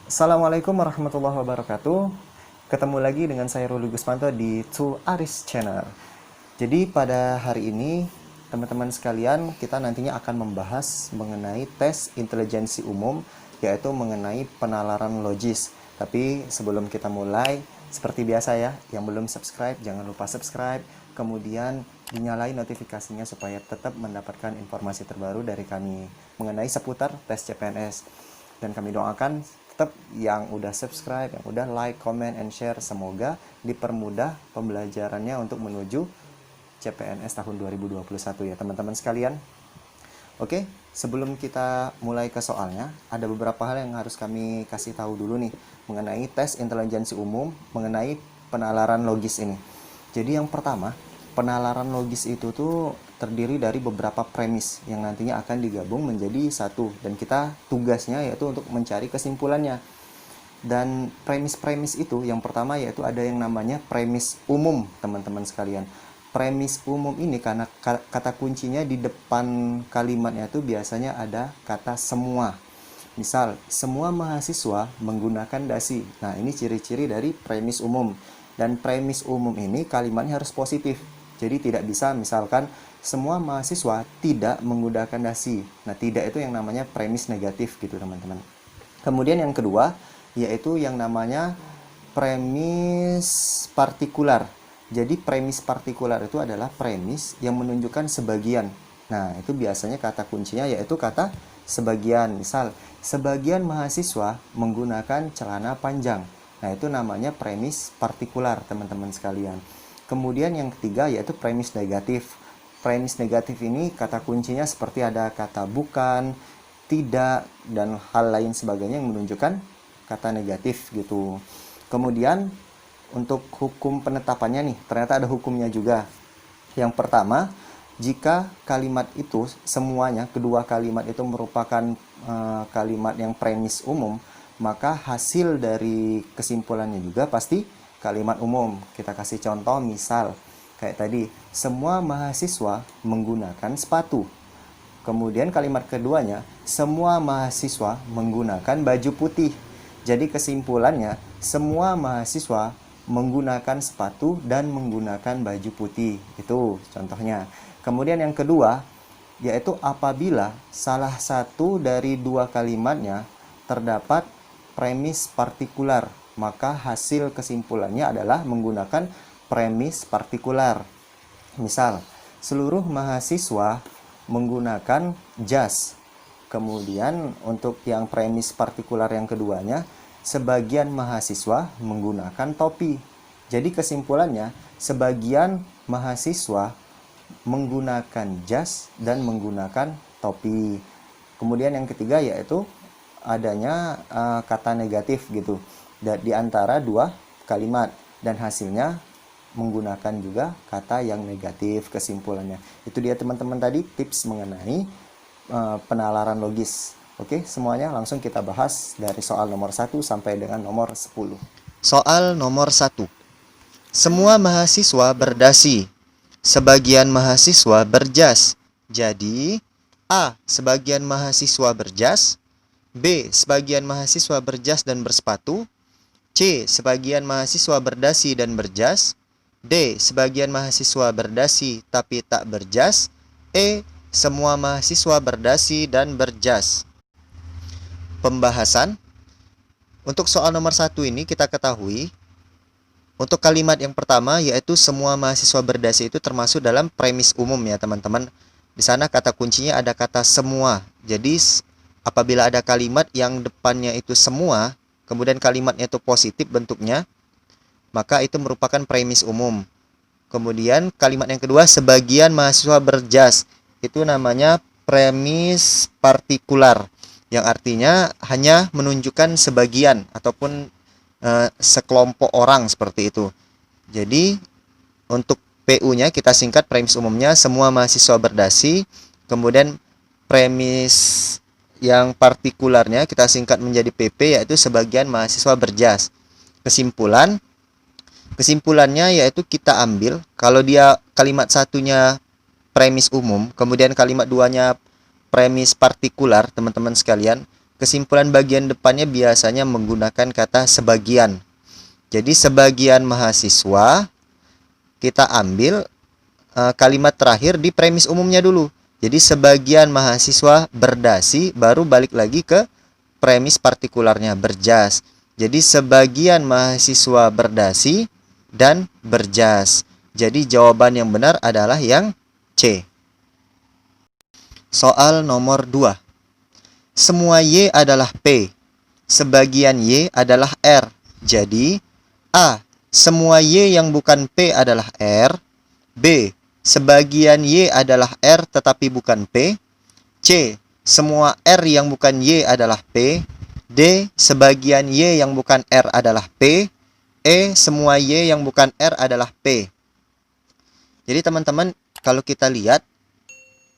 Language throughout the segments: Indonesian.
Assalamualaikum warahmatullahi wabarakatuh. Ketemu lagi dengan saya Ruli Gusmanto di To Aris Channel. Jadi pada hari ini teman-teman sekalian kita nantinya akan membahas mengenai tes intelijensi umum, yaitu mengenai penalaran logis. Tapi sebelum kita mulai, seperti biasa ya, yang belum subscribe jangan lupa subscribe, kemudian dinyalain notifikasinya supaya tetap mendapatkan informasi terbaru dari kami mengenai seputar tes CPNS. Dan kami doakan tetap yang udah subscribe, yang udah like, comment, and share, semoga dipermudah pembelajarannya untuk menuju CPNS tahun 2021 ya teman-teman sekalian. Oke, sebelum kita mulai ke soalnya, ada beberapa hal yang harus kami kasih tahu dulu nih mengenai tes intelijensi umum, mengenai penalaran logis ini. Jadi yang pertama, penalaran logis itu tuh terdiri dari beberapa premis yang nantinya akan digabung menjadi satu, dan kita tugasnya yaitu untuk mencari kesimpulannya. Dan premis-premis itu yang pertama yaitu ada yang namanya premis umum teman-teman sekalian. Premis umum ini karena kata kuncinya di depan kalimatnya itu biasanya ada kata semua. Misal, semua mahasiswa menggunakan dasi. Nah, ini ciri-ciri dari premis umum. Dan premis umum ini kalimatnya harus positif. Jadi tidak bisa misalkan semua mahasiswa tidak menggunakan dasi. Nah, tidak itu yang namanya premis negatif gitu, teman-teman. Kemudian yang kedua, yaitu yang namanya premis partikular. Jadi premis partikular itu adalah premis yang menunjukkan sebagian. Nah, itu biasanya kata kuncinya yaitu kata sebagian. Misal, sebagian mahasiswa menggunakan celana panjang. Nah, itu namanya premis partikular, teman-teman sekalian. Kemudian yang ketiga yaitu premis negatif. Premis negatif ini kata kuncinya seperti ada kata bukan, tidak, dan hal lain sebagainya yang menunjukkan kata negatif gitu. Kemudian untuk hukum penetapannya nih, ternyata ada hukumnya juga. Yang pertama, jika kalimat itu semuanya, kedua kalimat itu merupakan kalimat yang premis umum, maka hasil dari kesimpulannya juga pasti kalimat umum. Kita kasih contoh, misal kayak tadi, semua mahasiswa menggunakan sepatu. Kemudian kalimat keduanya, semua mahasiswa menggunakan baju putih. Jadi kesimpulannya, semua mahasiswa menggunakan sepatu dan menggunakan baju putih. Itu contohnya. Kemudian yang kedua, yaitu apabila salah satu dari dua kalimatnya terdapat premis partikular, maka hasil kesimpulannya adalah menggunakan premis partikular. Misal, seluruh mahasiswa menggunakan jas. Kemudian untuk yang premis partikular yang keduanya, sebagian mahasiswa menggunakan topi. Jadi kesimpulannya, sebagian mahasiswa menggunakan jas dan menggunakan topi. Kemudian yang ketiga yaitu adanya kata negatif gitu di antara dua kalimat, dan hasilnya menggunakan juga kata yang negatif kesimpulannya. Itu dia teman-teman tadi tips mengenai penalaran logis. Oke, semuanya langsung kita bahas dari soal nomor 1 sampai dengan nomor 10. Soal nomor 1. Semua mahasiswa berdasi. Sebagian mahasiswa berjas. Jadi, A. Sebagian mahasiswa berjas. B. Sebagian mahasiswa berjas dan bersepatu. C. Sebagian mahasiswa berdasi dan berjas. D. Sebagian mahasiswa berdasi tapi tak berjas. E. Semua mahasiswa berdasi dan berjas. Pembahasan. Untuk soal nomor 1 ini kita ketahui, untuk kalimat yang pertama yaitu semua mahasiswa berdasi itu termasuk dalam premis umum ya teman-teman. Di sana kata kuncinya ada kata semua. Jadi apabila ada kalimat yang depannya itu semua, kemudian kalimatnya itu positif bentuknya, maka itu merupakan premis umum. Kemudian kalimat yang kedua, sebagian mahasiswa berjas, itu namanya premis partikular, yang artinya hanya menunjukkan sebagian ataupun sekelompok orang seperti itu. Jadi untuk PU-nya kita singkat premis umumnya semua mahasiswa berdasi, kemudian premis yang partikularnya kita singkat menjadi PP yaitu sebagian mahasiswa berjas. Kesimpulannya yaitu kita ambil kalau dia kalimat satunya premis umum, kemudian kalimat duanya premis partikular, teman-teman sekalian, kesimpulan bagian depannya biasanya menggunakan kata sebagian. Jadi sebagian mahasiswa, kita ambil kalimat terakhir di premis umumnya dulu. Jadi sebagian mahasiswa berdasi, baru balik lagi ke premis partikularnya, berjas. Jadi sebagian mahasiswa berdasi dan berjas. Jadi jawaban yang benar adalah yang C. Soal nomor 2. Semua Y adalah P. Sebagian Y adalah R. Jadi A. Semua Y yang bukan P adalah R. B. Sebagian Y adalah R tetapi bukan P. C. Semua R yang bukan Y adalah P. D. Sebagian Y yang bukan R adalah P. E. Semua Y yang bukan R adalah P. Jadi teman-teman, kalau kita lihat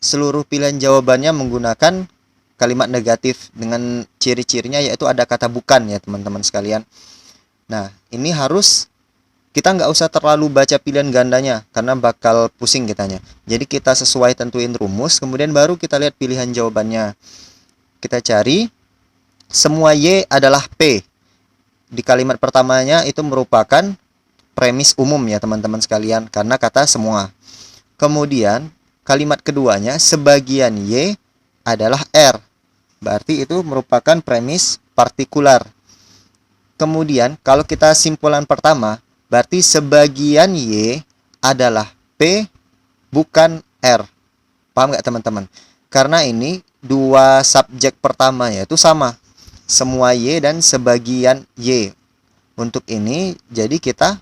seluruh pilihan jawabannya menggunakan kalimat negatif dengan ciri-cirinya, yaitu ada kata bukan ya teman-teman sekalian. Nah, ini harus kita nggak usah terlalu baca pilihan gandanya karena bakal pusing kitanya. Jadi kita sesuai tentuin rumus, kemudian baru kita lihat pilihan jawabannya. Kita cari semua Y adalah P. Di kalimat pertamanya itu merupakan premis umum ya teman-teman sekalian, karena kata semua. Kemudian kalimat keduanya sebagian Y adalah R. Berarti itu merupakan premis partikular. Kemudian kalau kita simpulan pertama, berarti sebagian Y adalah P bukan R. Paham nggak teman-teman? Karena ini dua subjek pertama yaitu sama. Semua Y dan sebagian Y. Untuk ini jadi kita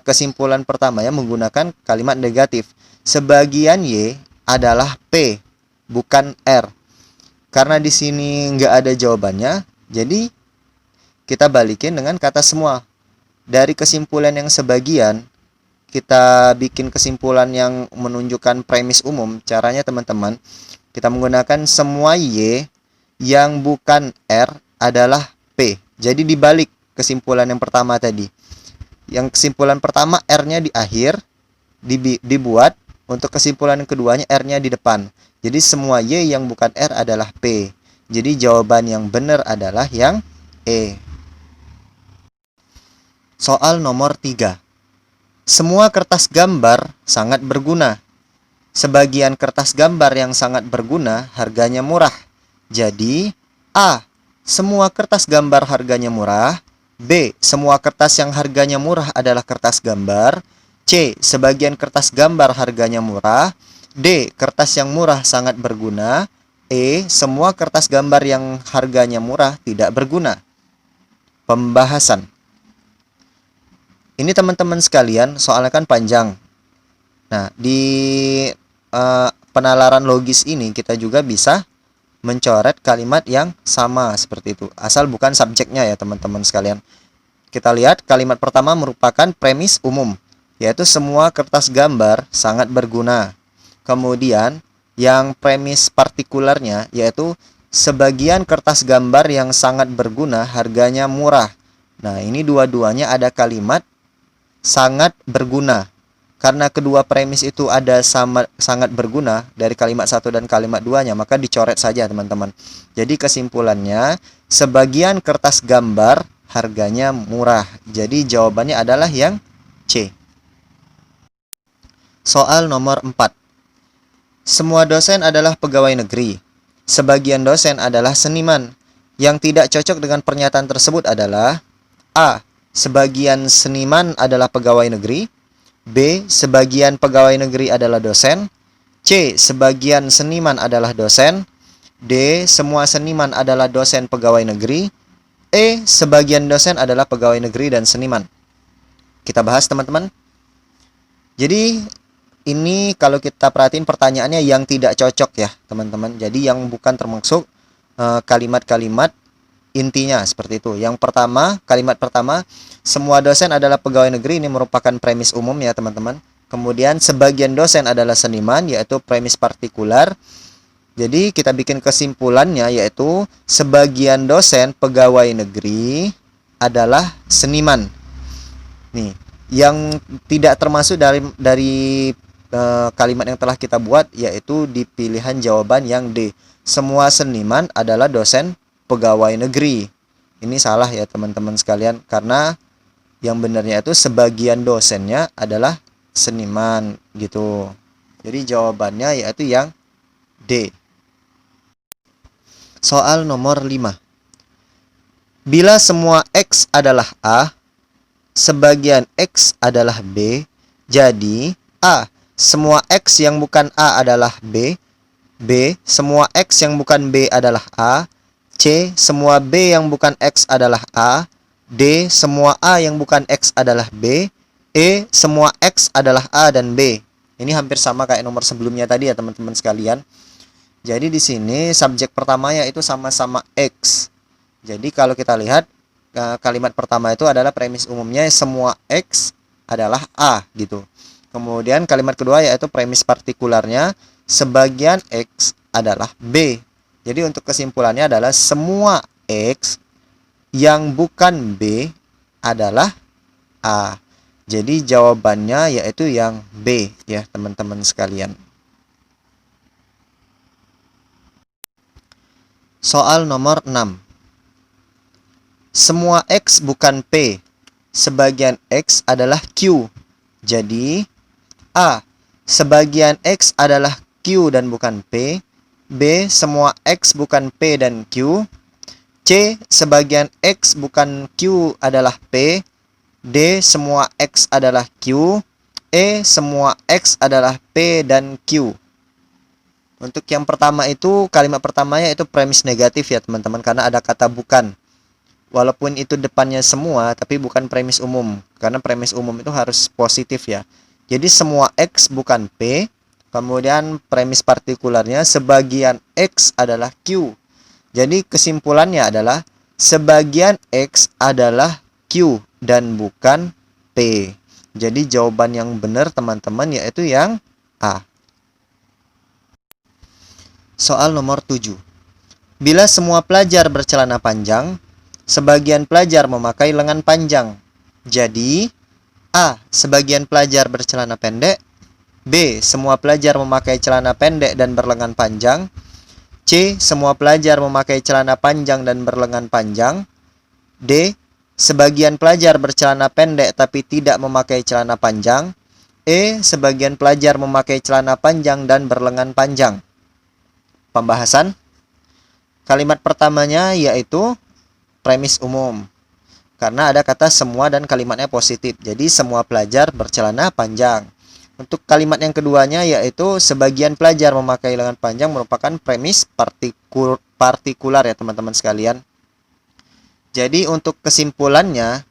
kesimpulan pertama ya menggunakan kalimat negatif. Sebagian Y adalah P bukan R. Karena di sini nggak ada jawabannya, jadi kita balikin dengan kata semua. Dari kesimpulan yang sebagian, kita bikin kesimpulan yang menunjukkan premis umum. Caranya teman-teman, kita menggunakan semua Y yang bukan R adalah P. Jadi dibalik kesimpulan yang pertama tadi. Yang kesimpulan pertama R-nya di akhir, dibuat. Untuk kesimpulan yang keduanya R-nya di depan. Jadi semua Y yang bukan R adalah P. Jadi jawaban yang benar adalah yang E. Soal nomor 3. Semua kertas gambar sangat berguna. Sebagian kertas gambar yang sangat berguna harganya murah. Jadi A. Semua kertas gambar harganya murah. B. Semua kertas yang harganya murah adalah kertas gambar. C. Sebagian kertas gambar harganya murah. D. Kertas yang murah sangat berguna. E. Semua kertas gambar yang harganya murah tidak berguna. Pembahasan. Ini teman-teman sekalian, soalnya kan panjang. Nah, di penalaran logis ini kita juga bisa mencoret kalimat yang sama seperti itu. Asal bukan subjeknya ya teman-teman sekalian. Kita lihat kalimat pertama merupakan premis umum, yaitu semua kertas gambar sangat berguna. Kemudian yang premis partikularnya yaitu sebagian kertas gambar yang sangat berguna harganya murah. Nah, ini dua-duanya ada kalimat sangat berguna. Karena kedua premis itu ada sangat berguna dari kalimat 1 dan kalimat 2-nya, maka dicoret saja teman-teman. Jadi kesimpulannya sebagian kertas gambar harganya murah. Jadi jawabannya adalah yang C. Soal nomor 4. Semua dosen adalah pegawai negeri. Sebagian dosen adalah seniman. Yang tidak cocok dengan pernyataan tersebut adalah A. Sebagian seniman adalah pegawai negeri. B. Sebagian pegawai negeri adalah dosen. C. Sebagian seniman adalah dosen. D. Semua seniman adalah dosen pegawai negeri. E. Sebagian dosen adalah pegawai negeri dan seniman. Kita bahas teman-teman. Jadi ini kalau kita perhatiin pertanyaannya yang tidak cocok ya teman-teman. Jadi yang bukan termasuk kalimat-kalimat intinya seperti itu. Yang pertama, kalimat pertama, semua dosen adalah pegawai negeri, ini merupakan premis umum ya teman-teman. Kemudian sebagian dosen adalah seniman, yaitu premis partikular. Jadi kita bikin kesimpulannya yaitu sebagian dosen pegawai negeri adalah seniman. Nih, yang tidak termasuk dari kalimat yang telah kita buat yaitu di pilihan jawaban yang D. semua seniman adalah dosen pegawai negeri. Ini salah ya teman-teman sekalian, karena yang benarnya itu sebagian dosennya adalah seniman gitu. Jadi jawabannya yaitu yang D. Soal nomor 5. Bila semua X adalah A, sebagian X adalah B, jadi A. Semua X yang bukan A adalah B. B. Semua X yang bukan B adalah A. C. Semua B yang bukan X adalah A. D. Semua A yang bukan X adalah B. E. Semua X adalah A dan B. Ini hampir sama kayak nomor sebelumnya tadi ya teman-teman sekalian. Jadi di sini subjek pertamanya itu sama-sama X. Jadi kalau kita lihat kalimat pertama itu adalah premis umumnya semua X adalah A gitu. Kemudian kalimat kedua yaitu premis partikularnya sebagian X adalah B. Jadi untuk kesimpulannya adalah semua X yang bukan B adalah A. Jadi jawabannya yaitu yang B ya teman-teman sekalian. Soal nomor 6. Semua X bukan P, sebagian X adalah Q. Jadi A. Sebagian X adalah Q dan bukan P. B. Semua X bukan P dan Q. C. Sebagian X bukan Q adalah P. D. Semua X adalah Q. E. Semua X adalah P dan Q. Untuk yang pertama itu, kalimat pertamanya itu premis negatif ya teman-teman, karena ada kata bukan. Walaupun itu depannya semua, tapi bukan premis umum. Karena premis umum itu harus positif ya. Jadi semua X bukan P. Kemudian premis partikularnya sebagian X adalah Q. Jadi kesimpulannya adalah sebagian X adalah Q dan bukan P. Jadi jawaban yang benar teman-teman yaitu yang A. Soal nomor 7. Bila semua pelajar bercelana panjang, sebagian pelajar memakai lengan panjang. Jadi A. Sebagian pelajar bercelana pendek. B. Semua pelajar memakai celana pendek dan berlengan panjang. C. Semua pelajar memakai celana panjang dan berlengan panjang. D. Sebagian pelajar bercelana pendek tapi tidak memakai celana panjang. E. Sebagian pelajar memakai celana panjang dan berlengan panjang. Pembahasan. Kalimat pertamanya yaitu premis umum. Karena ada kata semua dan kalimatnya positif. Jadi semua pelajar bercelana panjang. Untuk kalimat yang keduanya yaitu sebagian pelajar memakai lengan panjang merupakan premis partikular ya teman-teman sekalian. Jadi untuk kesimpulannya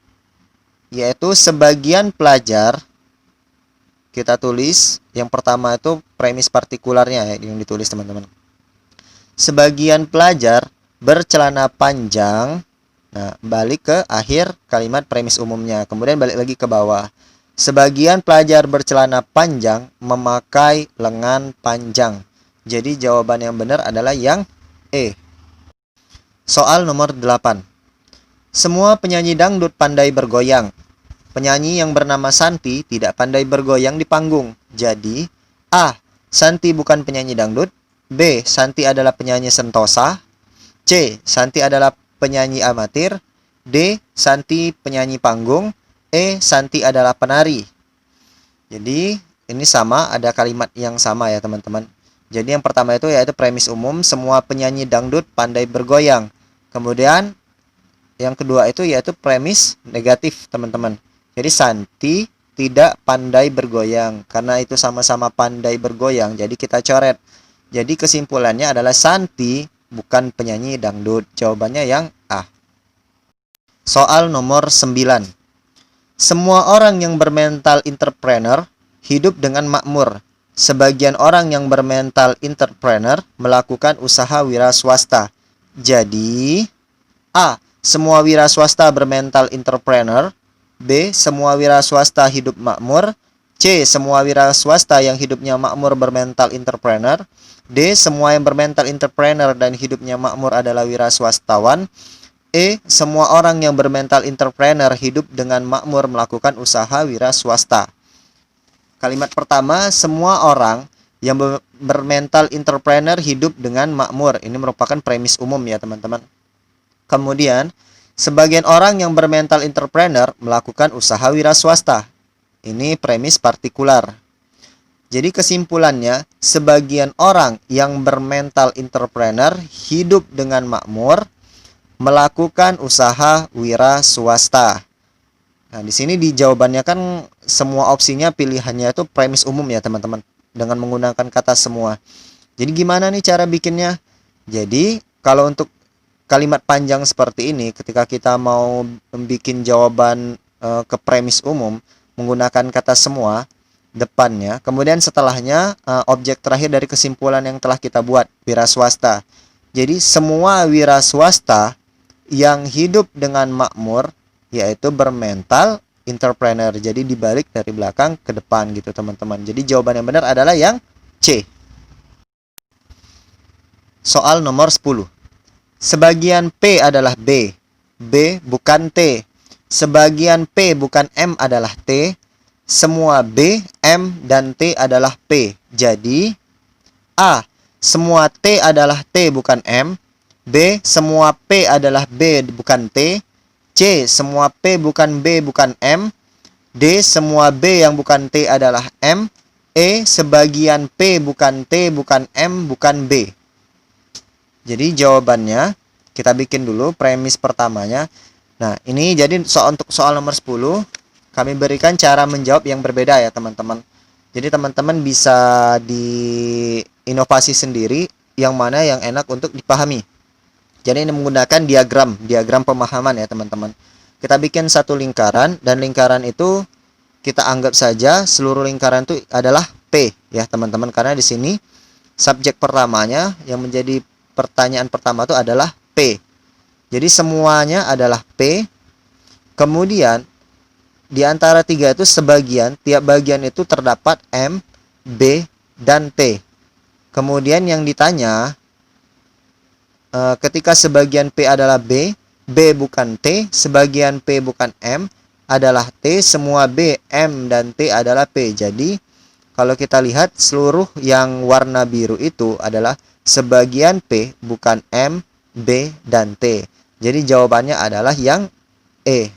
yaitu sebagian pelajar, kita tulis yang pertama itu premis partikularnya ya, yang ditulis teman-teman. Sebagian pelajar bercelana panjang. Nah, balik ke akhir kalimat premis umumnya. Kemudian balik lagi ke bawah. Sebagian pelajar bercelana panjang memakai lengan panjang. Jadi jawaban yang benar adalah yang E. Soal nomor 8. Semua penyanyi dangdut pandai bergoyang. Penyanyi yang bernama Santi tidak pandai bergoyang di panggung. Jadi A. Santi bukan penyanyi dangdut. B. Santi adalah penyanyi sentosa. C. Santi adalah penyanyi amatir. D. Santi penyanyi panggung. E. Santi adalah penari. Jadi ini sama, ada kalimat yang sama ya teman-teman. Jadi yang pertama itu yaitu premis umum, semua penyanyi dangdut pandai bergoyang. Kemudian yang kedua itu yaitu premis negatif teman-teman. Jadi Santi tidak pandai bergoyang. Karena itu sama-sama pandai bergoyang, jadi kita coret. Jadi kesimpulannya adalah Santi bukan penyanyi dangdut. Jawabannya yang A. Soal nomor 9. Semua orang yang bermental entrepreneur hidup dengan makmur. Sebagian orang yang bermental entrepreneur melakukan usaha wira swasta. Jadi A. Semua wira swasta bermental entrepreneur. B. Semua wira swasta hidup makmur. C. Semua wira swasta yang hidupnya makmur bermental entrepreneur. D. Semua yang bermental entrepreneur dan hidupnya makmur adalah wira swastawan. E. Semua orang yang bermental entrepreneur hidup dengan makmur melakukan usaha wira swasta. Kalimat pertama, semua orang Yang bermental entrepreneur hidup dengan makmur. Ini merupakan premis umum ya teman-teman. Kemudian, sebagian orang yang bermental entrepreneur melakukan usaha wira swasta. Ini premis partikular. Jadi kesimpulannya, sebagian orang yang bermental entrepreneur hidup dengan makmur melakukan usaha wira swasta. Nah, di sini di jawabannya kan semua opsinya pilihannya itu premis umum ya teman-teman, dengan menggunakan kata semua. Jadi gimana nih cara bikinnya? Jadi kalau untuk kalimat panjang seperti ini, ketika kita mau membuat jawaban ke premis umum menggunakan kata semua depannya, kemudian setelahnya objek terakhir dari kesimpulan yang telah kita buat, wira swasta. Jadi semua wira swasta yang hidup dengan makmur yaitu bermental entrepreneur. Jadi dibalik dari belakang ke depan gitu teman-teman. Jadi jawaban yang benar adalah yang C. Soal nomor 10. Sebagian P adalah B. B bukan T. Sebagian P bukan M adalah T. Semua B, M, dan T adalah P. Jadi A. Semua T adalah T bukan M. B. Semua P adalah B bukan T. C. Semua P bukan B bukan M. D. Semua B yang bukan T adalah M. E. Sebagian P bukan T bukan M bukan B. Jadi jawabannya kita bikin dulu premis pertamanya. Nah, ini jadi untuk soal nomor 10 kami berikan cara menjawab yang berbeda ya teman-teman. Jadi teman-teman bisa diinovasi sendiri yang mana yang enak untuk dipahami. Jadi ini menggunakan diagram pemahaman ya teman-teman. Kita bikin satu lingkaran dan lingkaran itu kita anggap saja seluruh lingkaran itu adalah P ya teman-teman, karena di sini subjek pertamanya yang menjadi pertanyaan pertama itu adalah P. Jadi semuanya adalah P. Kemudian di antara tiga itu sebagian, tiap bagian itu terdapat M, B, dan T. Kemudian yang ditanya, ketika sebagian P adalah B, B bukan T, sebagian P bukan M, adalah T, semua B, M, dan T adalah P. Jadi, kalau kita lihat seluruh yang warna biru itu adalah sebagian P bukan M, B, dan T. Jadi jawabannya adalah yang E.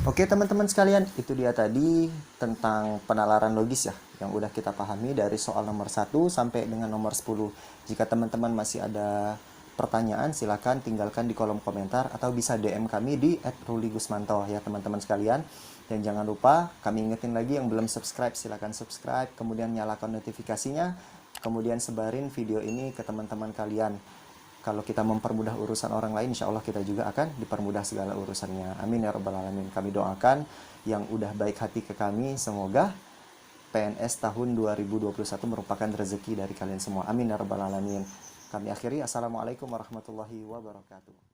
Oke teman-teman sekalian, itu dia tadi tentang penalaran logis ya, yang udah kita pahami dari soal nomor 1 sampai dengan nomor 10. Jika teman-teman masih ada pertanyaan, silakan tinggalkan di kolom komentar atau bisa DM kami di @ruligusmanto ya teman-teman sekalian. Dan jangan lupa, kami ingetin lagi yang belum subscribe, silakan subscribe, kemudian nyalakan notifikasinya, kemudian sebarin video ini ke teman-teman kalian. Kalau kita mempermudah urusan orang lain, insya Allah kita juga akan dipermudah segala urusannya. Amin ya rabbal alamin. Kami doakan yang udah baik hati ke kami, semoga PNS tahun 2021 merupakan rezeki dari kalian semua. Amin ya rabbal alamin. Kami akhiri. Assalamualaikum warahmatullahi wabarakatuh.